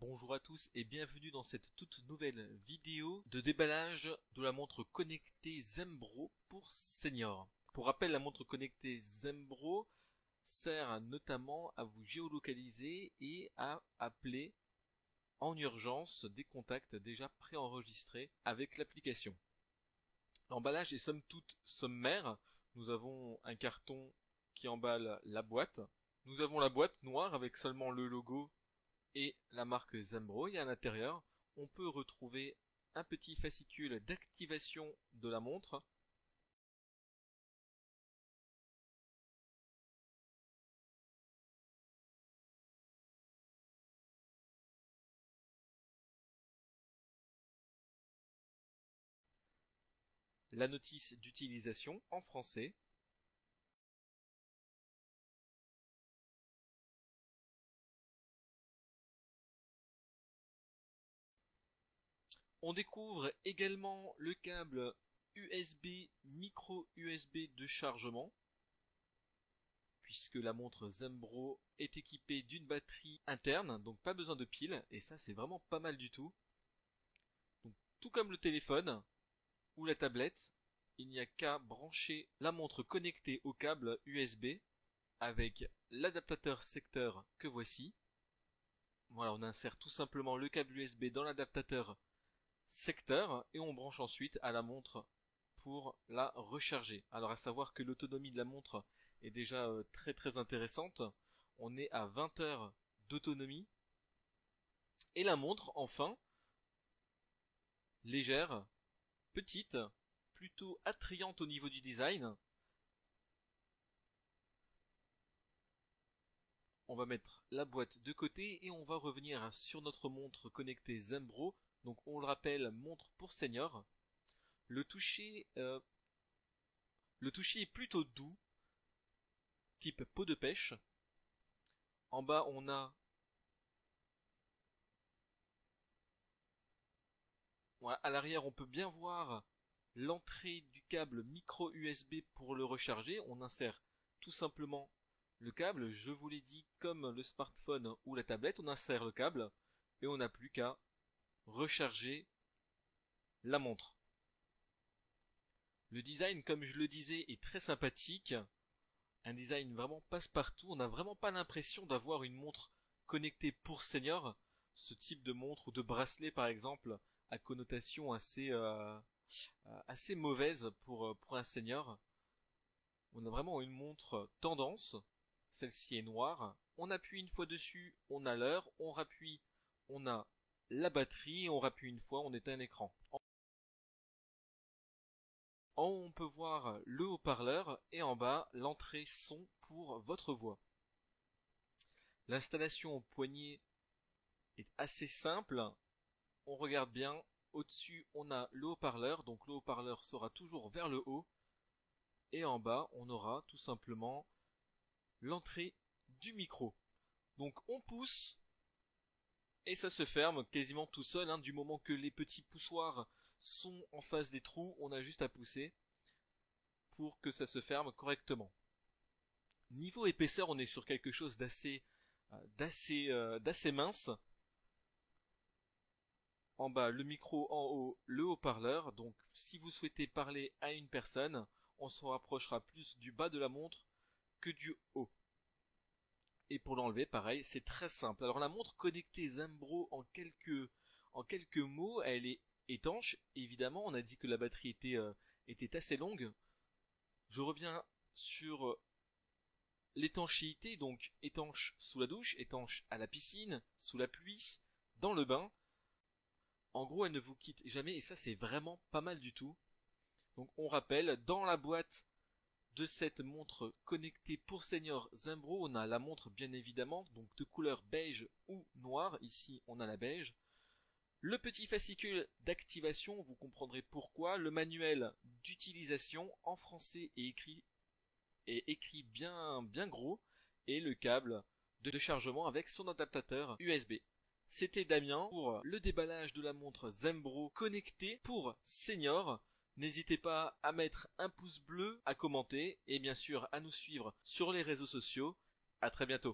Bonjour à tous et bienvenue dans cette toute nouvelle vidéo de déballage de la montre connectée Zembro pour seniors. Pour rappel, la montre connectée Zembro sert notamment à vous géolocaliser et à appeler en urgence des contacts déjà préenregistrés avec l'application. L'emballage est somme toute sommaire. Nous avons un carton qui emballe la boîte. Nous avons la boîte noire avec seulement le logo et la marque Zembro, et à l'intérieur, on peut retrouver un petit fascicule d'activation de la montre. La notice d'utilisation en français. On découvre également le câble USB micro USB de chargement, puisque la montre Zembro est équipée d'une batterie interne, donc pas besoin de piles, et ça c'est vraiment pas mal du tout. Donc, tout comme le téléphone ou la tablette, il n'y a qu'à brancher la montre connectée au câble USB avec l'adaptateur secteur que voici. Voilà, on insère tout simplement le câble USB dans l'adaptateur secteur et on branche ensuite à la montre pour la recharger. Alors à savoir que l'autonomie de la montre est déjà très intéressante. On est à 20 heures d'autonomie. Et la montre, enfin, légère, petite, plutôt attrayante au niveau du design. On va mettre la boîte de côté et on va revenir sur notre montre connectée Zembro. Donc on le rappelle, montre pour senior. Le toucher est plutôt doux, type peau de pêche. En bas on a voilà, à l'arrière on peut bien voir l'entrée du câble micro USB pour le recharger. On insère tout simplement le câble, je vous l'ai dit, comme le smartphone ou la tablette, on insère le câble et on n'a plus qu'à recharger la montre. Le design, comme je le disais, est très sympathique. Un design vraiment passe-partout. On n'a vraiment pas l'impression d'avoir une montre connectée pour senior. Ce type de montre ou de bracelet, par exemple, a connotation assez mauvaise pour un senior. On a vraiment une montre tendance. Celle-ci est noire. On appuie une fois dessus, on a l'heure. On rappuie, on a la batterie. On rappuie une fois, on éteint un écran. En haut, on peut voir le haut-parleur et en bas, l'entrée son pour votre voix. L'installation au poignet est assez simple. On regarde bien. Au-dessus, on a le haut-parleur, donc le haut-parleur sera toujours vers le haut. Et en bas, on aura tout simplement l'entrée du micro. Donc on pousse et ça se ferme quasiment tout seul, hein. Du moment que les petits poussoirs sont en face des trous, on a juste à pousser pour que ça se ferme correctement. Niveau épaisseur, on est sur quelque chose d'assez mince. En bas, le micro, en haut, le haut-parleur. Donc, si vous souhaitez parler à une personne, on se rapprochera plus du bas de la montre que du haut. Et pour l'enlever, pareil, c'est très simple. Alors, la montre connectée Zembro, en quelques mots, elle est étanche. Évidemment, on a dit que la batterie était assez longue. Je reviens sur l'étanchéité, donc étanche sous la douche, étanche à la piscine, sous la pluie, dans le bain. En gros, elle ne vous quitte jamais et ça c'est vraiment pas mal du tout. Donc on rappelle, dans la boîte de cette montre connectée pour senior Zembro, on a la montre bien évidemment, donc de couleur beige ou noire. Ici on a la beige. Le petit fascicule d'activation, vous comprendrez pourquoi. Le manuel d'utilisation en français est écrit bien gros. Et le câble de chargement avec son adaptateur USB. C'était Damien pour le déballage de la montre Zembro connectée pour seniors. N'hésitez pas à mettre un pouce bleu, à commenter et bien sûr à nous suivre sur les réseaux sociaux. À très bientôt.